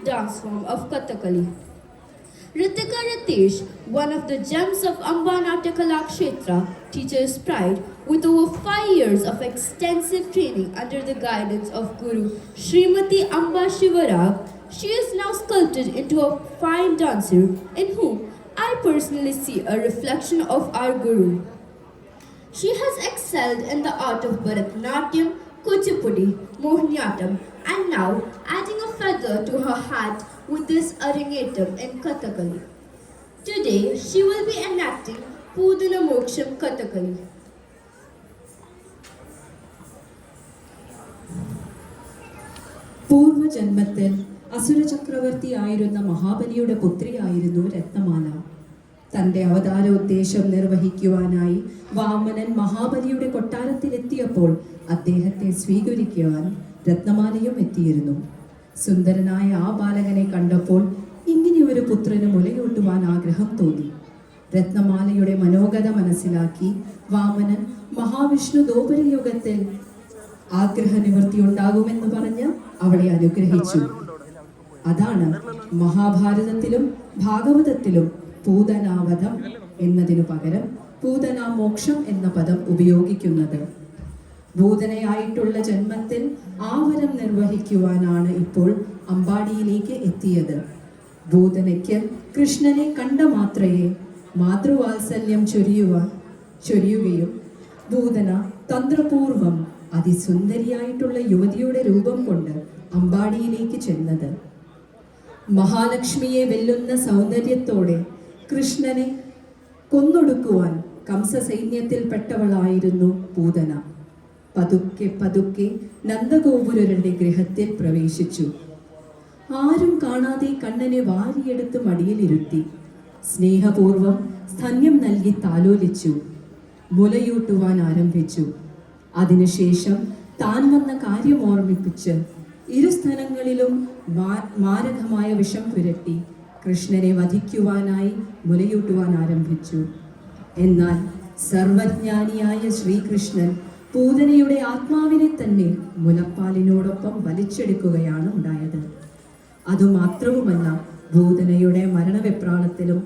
dance form of Kathakali. Ritika Ritesh, one of the gems of Amba Natyakala Kshetra, teaches pride with over 5 years of extensive training under the guidance of Guru Srimati Amba Shivarag. She is now sculpted into a fine dancer in whom I personally see a reflection of our Guru. She has excelled in the art of Bharatanatyam, Kuchipudi, Mohiniyattam, and now adding a feather to her hat with this Arangetam in Kathakali. Today, she will be enacting Pudana Moksham Kathakali. പൂർവജന്മത്തിൽ അസുരചക്രവർത്തിയായിരുന്ന മഹാബലിയുടെ പുത്രിയായിരുന്നു രത്നമാല. തന്റെ അവതാരോദ്ദേശം നിർവഹിക്കുവാനായി വാമനൻ മഹാബലിയുടെ കൊട്ടാരത്തിലെത്തിയപ്പോൾ അദ്ദേഹത്തെ സ്വീകരിക്കുവാൻ രത്നമാലയും എത്തിയിരുന്നു. സുന്ദരനായ ആ ബാലകനെ കണ്ടപ്പോൾ ഇങ്ങനെ ഒരു പുത്രന് മുലയൂട്ടുവാൻ ആഗ്രഹം തോന്നി. രത്നമാലയുടെ മനോഗത മനസ്സിലാക്കി വാമനൻ മഹാവിഷ്ണു ദോപരയുഗത്തിൽ ആഗ്രഹനിവൃത്തി ഉണ്ടാകുമെന്ന് പറഞ്ഞ് അവളെ അനുഗ്രഹിച്ചു. അതാണ് മഹാഭാരതത്തിലും ഭാഗവതത്തിലും പൂതനാവധം എന്നതിനു പകരം പൂതനാമോക്ഷം എന്ന പദം ഉപയോഗിക്കുന്നത്. ഭൂതനയായിട്ടുള്ള ജന്മത്തിൽ ആവരം നിർവഹിക്കുവാനാണ് ഇപ്പോൾ അമ്പാടിയിലേക്ക് എത്തിയത്. ഭൂതനയ്ക്ക് കൃഷ്ണനെ കണ്ട മാത്രയെ മാതൃവാത്സല്യം ചൊരിയുകയും ഭൂതന തന്ത്രപൂർവം അതിസുന്ദരിയായിട്ടുള്ള യുവതിയുടെ രൂപം കൊണ്ട് അമ്പാടിയിലേക്ക് ചെന്നത്. മഹാലക്ഷ്മിയെ വെല്ലുന്ന സൗന്ദര്യത്തോടെ കൃഷ്ണനെ കൊന്നൊടുക്കുവാൻ കംസസൈന്യത്തിൽപ്പെട്ടവളായിരുന്നു പൂതന. പതുക്കെ പതുക്കെ നന്ദഗോപുരരുടെ ഗൃഹത്തിൽ പ്രവേശിച്ചു. ആരും കാണാതെ കണ്ണനെ വാരിയെടുത്ത് മടിയിലിരുത്തി സ്നേഹപൂർവം സ്തന്യം നൽകി താലോലിച്ചു. മുലയൂട്ടുവാൻ ആരംഭിച്ചു. അതിനുശേഷം താൻ വന്ന കാര്യം ഓർമ്മിപ്പിച്ച് ഇരുസ്ഥലങ്ങളിലും മാരകമായ വിഷം പുരട്ടി കൃഷ്ണനെ വധിക്കുവാനായി മുലയൂട്ടുവാൻ ആരംഭിച്ചു. എന്നാൽ സർവജ്ഞാനിയായ ശ്രീകൃഷ്ണൻ പൂതനയുടെ ആത്മാവിനെ തന്നെ മുലപ്പാലിനോടൊപ്പം വലിച്ചെടുക്കുകയാണ് ഉണ്ടായത്. അതുമാത്രവുമല്ല, പൂതനയുടെ മരണവെപ്രാളത്തിലും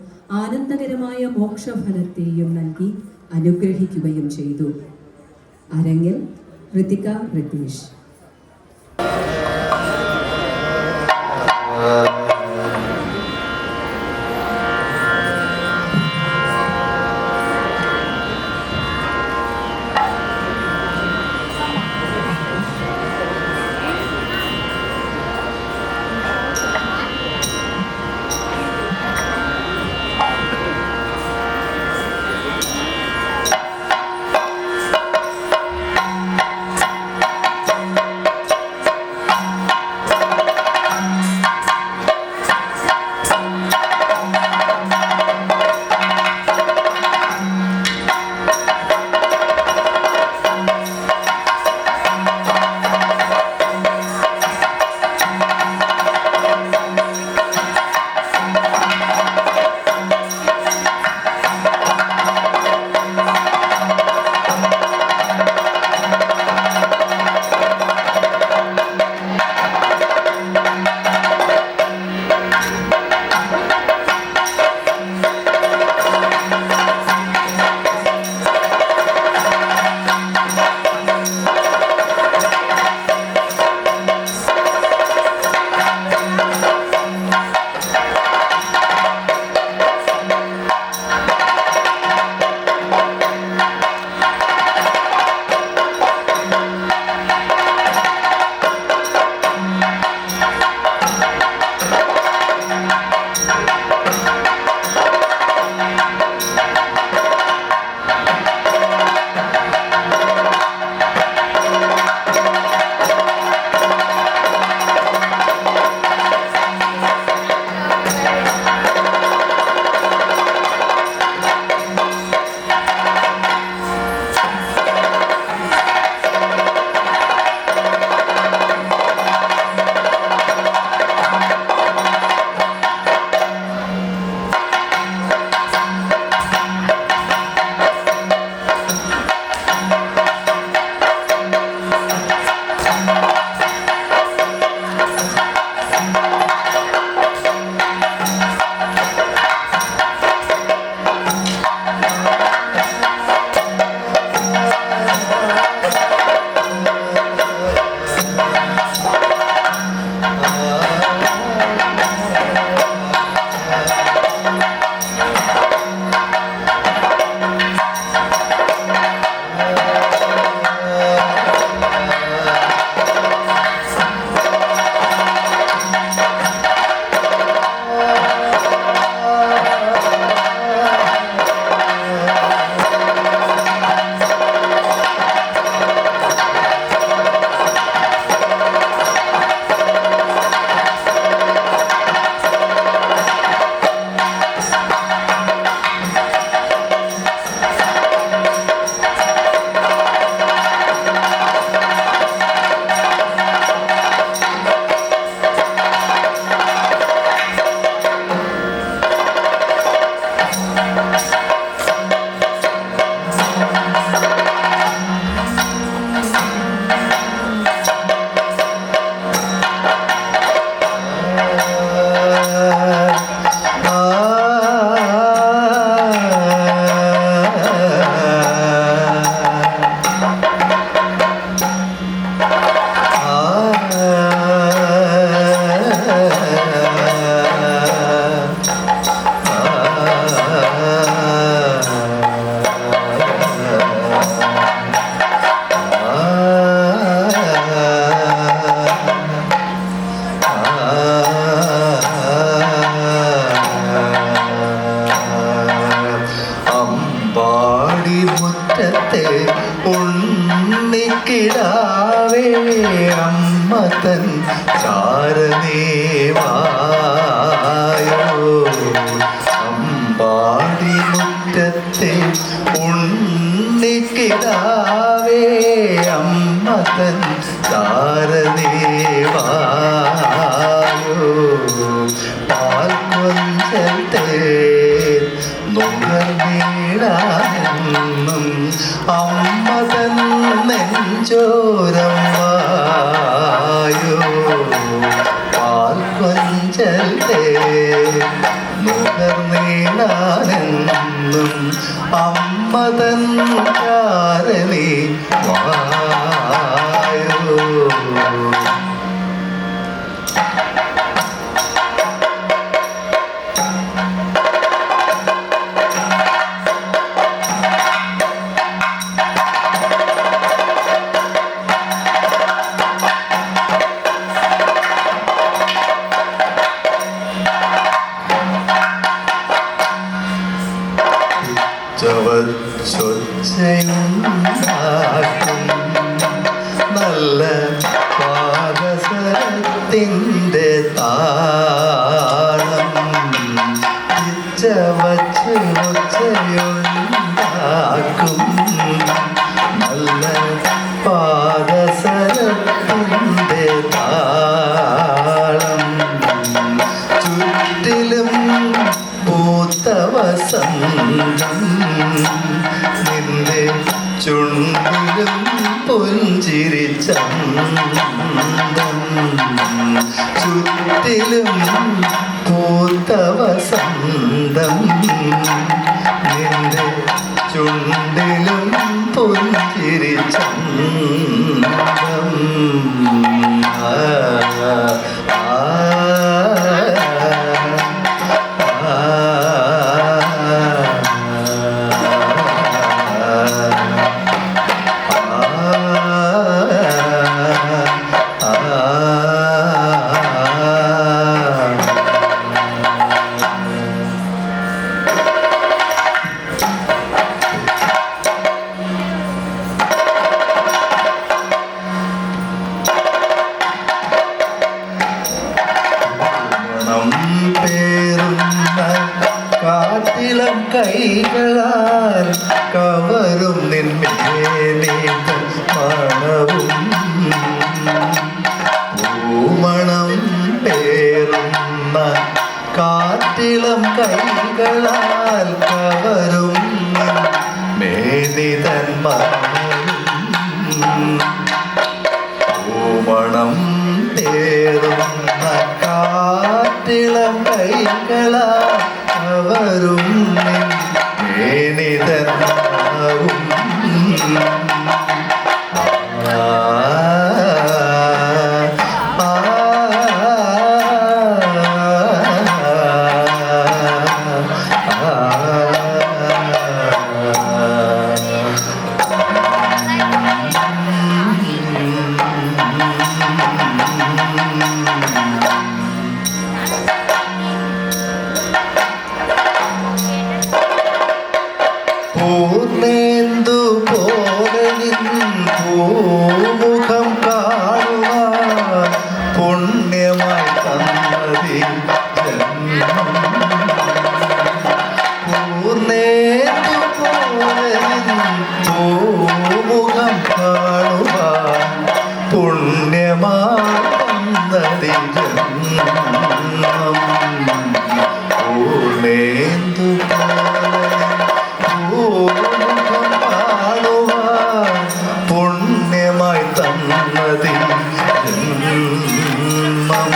ആനന്ദകരമായ മോക്ഷഫലത്തെയും നൽകി അനുഗ്രഹിക്കുകയും ചെയ്തു. അരങ്ങിൽ ഋതിക റിതീഷ്. തൻ താരനീവായോ പാൽക്കൊഞ്ചൽ തേൻ നുകർന്നീടാനെന്നും അമ്മ തൻ നെഞ്ചോരം വായോ പാൽക്കൊഞ്ചൽ തേൻ നുകർന്നീടാനെന്നും അമ്മ തൻ താരനീ വായോ. ചൊച്ചയുണ്ടാക്കും നല്ല പാദസരത്തിൻ്റെ താളം ചവച്ച് ഒച്ചയുണ്ടാക്കും നല്ല പാദസരത്തിൻ്റെ താളം ചുറ്റിലും പൂത്ത വസന്തം നിന്റെ ചുണ്ടിലും പുഞ്ചിരി ചന്തം ചുറ്റിലും പൂത്ത വസന്തം നിന്റെ ചുണ്ടിലും പുഞ്ചിരി ചന്തം കാട്ടിളം കൈകളാൽ കവരും നിന്മേനീത മണവും പൂമണം പേറുന്ന കാട്ടിളം കൈകളാൽ കവരും മേനിതൻ മണവും പൂമണം പേറുന്ന കാട്ടിളം കൈകളാൽ അവരും മേനിതന്നാവും പൂർണ്ണേന്ദു പോലെ പൂമുഖം കാണുവാൻ പുണ്യമായി തന്നതി ജന്മം പൂർണ്ണേന്ദു പോലെ പൂമുഖം കാണുവാൻ പുണ്യമായി തന്നതി ജന്മം പൂർണ്ണേന്ദു പുണ്യമായി തന്നതി ജന്മം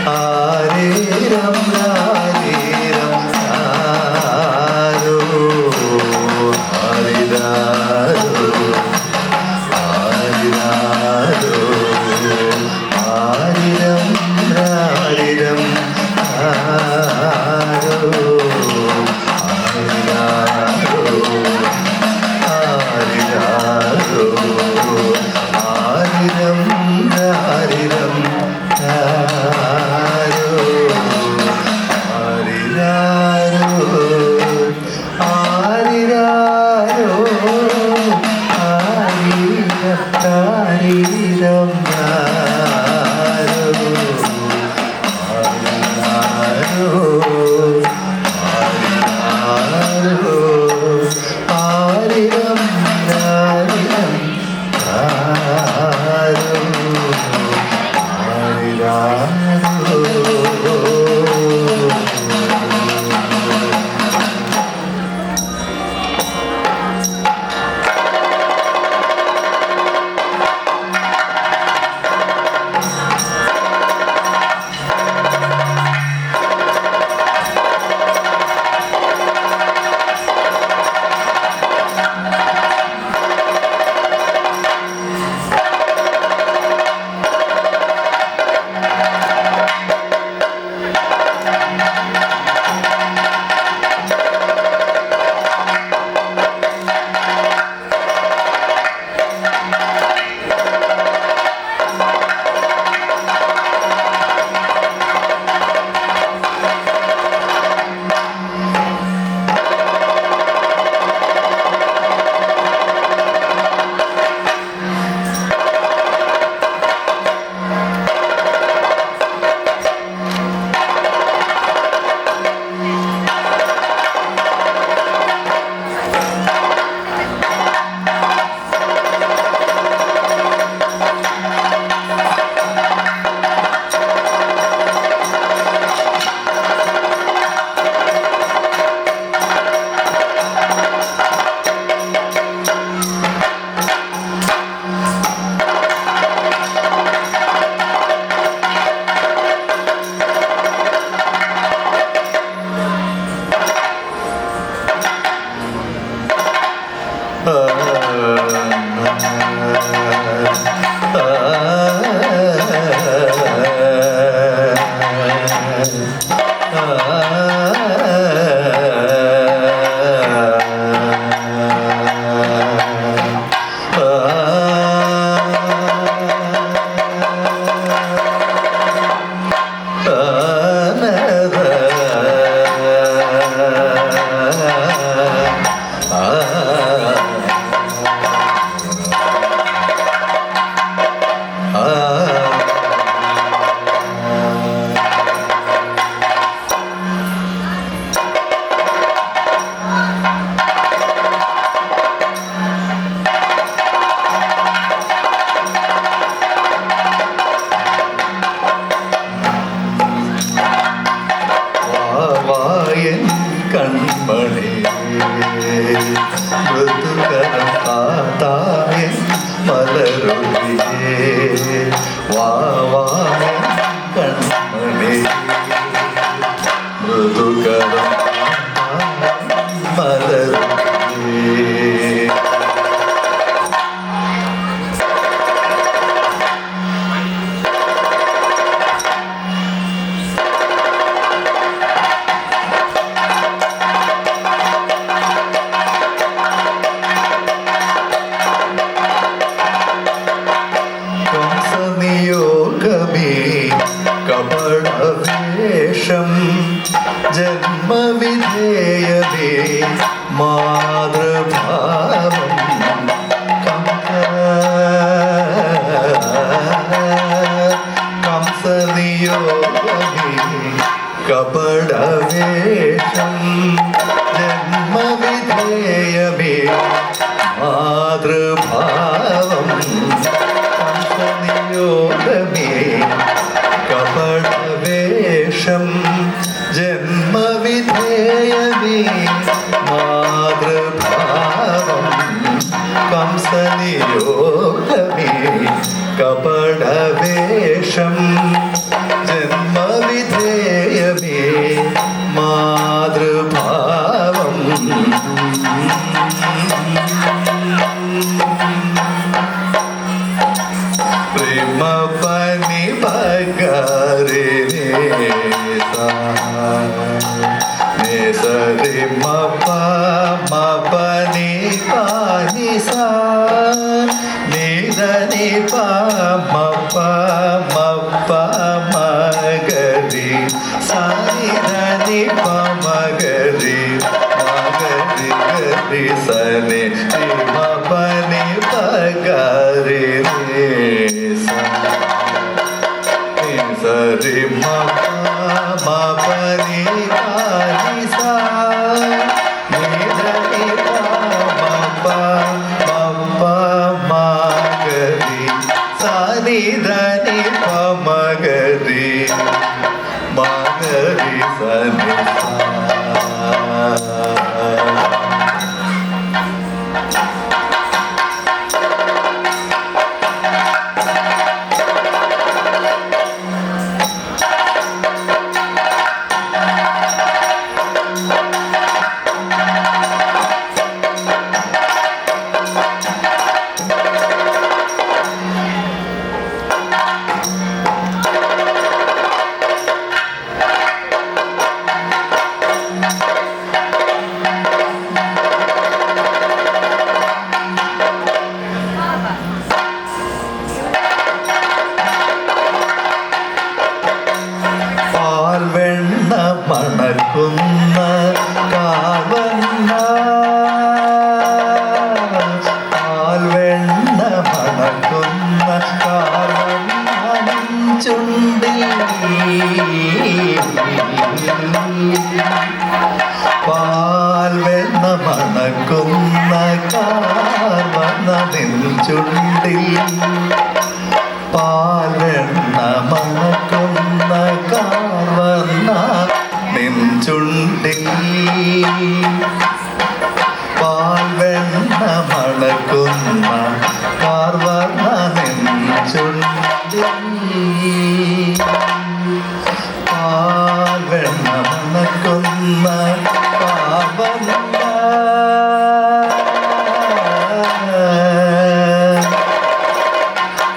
ആരീരം ആരീരം ആരോ ആരിരാരോ ആരിരാരോ ആരിരം ആരിരം ആരോ ആരിരാരോ ആരിരം ആരിരം ആരോ ആരിരാരോ ആരിരാരോ ആരിരം ആരോ ആരിരാരോ ആരിരാരോ ആരിരം ആരിരം ആരോ ആരിരാരോ കൺമണി മൃദുകരം കാത്തായ മലരൊഴിയേ വാവായ കൺമണി മൃദുകരം മലരൊഴിയേ കപടവേഷം ജന്മവിധേയതേ മാതൃഭാവം കംസനിയോഗമേ കപടവേഷം ജന്മവിധേയമേ മാതൃഭാവം കംസനിയോഗമേ കപടവേഷം ജന്മവിധേയമേ മാതൃഭാവം കംസനിയോഗമേ കപടവേഷം ജന്മ रे म प म प नि प नि सा नि ध नि प म प म प म ग रि सा नि ध नि प म ग रि म ग रि ग रि स नि रि म प नि प ग रि रि सा नि स रि म प म प नि प नि सा नि ध नि प म प म प म ग रि सा नि ध नि प म ग रि म ग रि स नि सा പാൽ വെണ്ണ മണക്കുന്ന കാവന്ന പാൽ വെണ്ണ മണക്കുന്ന കാവന്ന ചുണ്ടിൽ പാൽ വെണ്ണ മണക്കുന്ന കാവന്ന ചുണ്ടിൽ പാലെണ്ണ മണക്കുന്ന കാർവർണ്ണ നെഞ്ചുണ്ടിൽ പാൽവെണ്ണ മണക്കുന്ന കാർവർണ്ണ നെഞ്ചുണ്ടിൽ പാൽവെണ്ണ മണക്കുന്ന കാർവർണ്ണ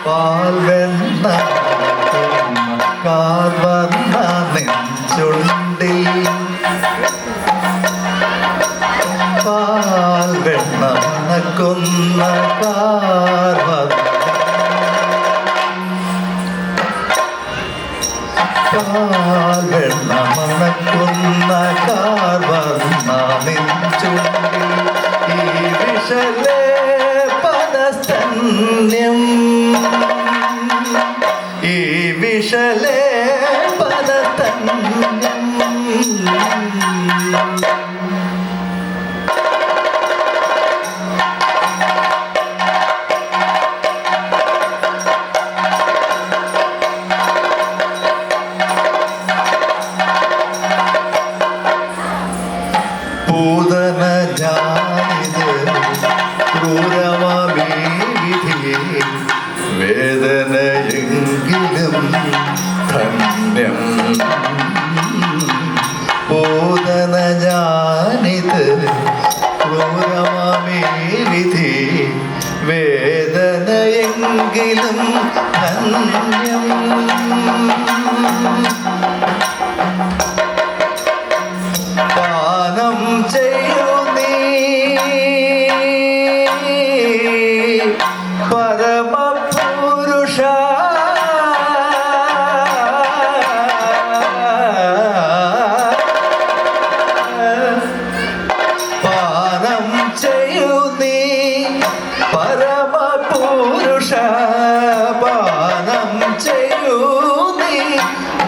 പാൽവെണ്ണ കാർവർണ്ണ നെഞ്ചുണ്ടിൽ പാൽവെണ്ണ മണക്കുന്ന കാർവർണ്ണ പാൽവെണ്ണ മണക്കുന്ന കാർവർണ്ണ നെഞ്ചുണ്ടിൽ ഈ വിഷലേ പദസ്തന്യം ഈ വിഷലേ പദതന്യം പൂതന ജാനിത് ക്രൂരമാമീ വിധി വേദനയെങ്കിലും ധന്യം പൂതന ജാനിത് ക്രൂരമാമീ വിധി വേദനയെങ്കിലും ധന്യം പാനം ചെയ്യൂ നീ പരമപുരുഷ പാനം ചെയ്യൂ നീ പരമപുരുഷ പാനം ചെയ്യൂ നീ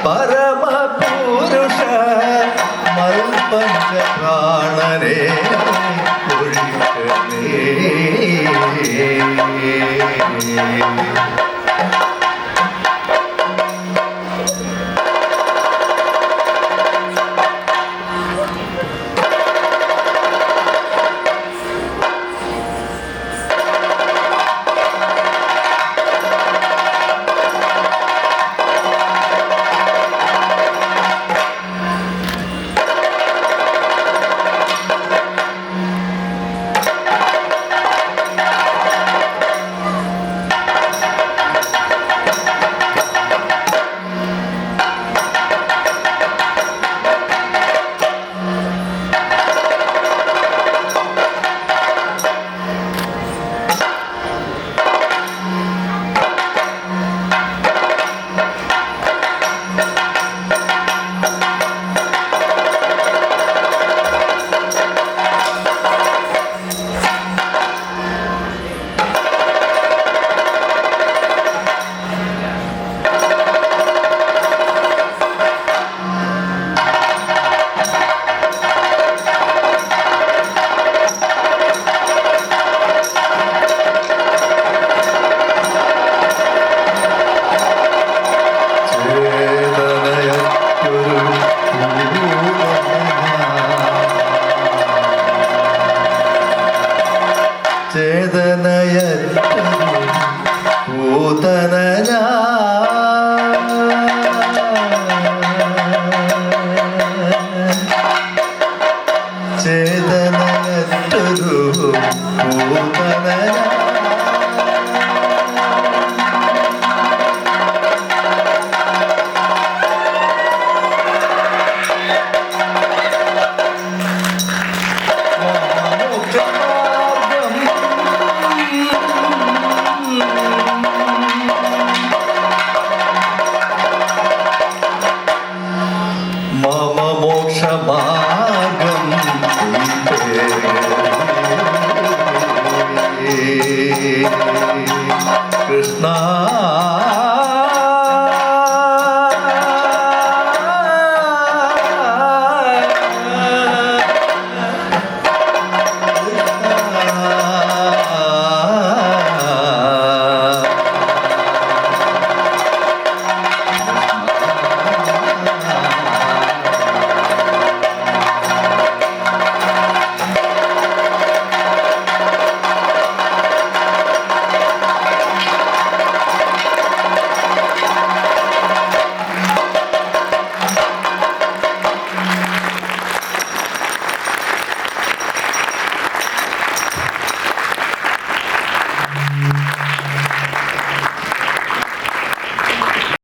പരമപുരുഷ പഞ്ചപ്രാണരെ ഒഴിക്കണേ മമ മോക്ഷമാർഗം കൃഷ്ണ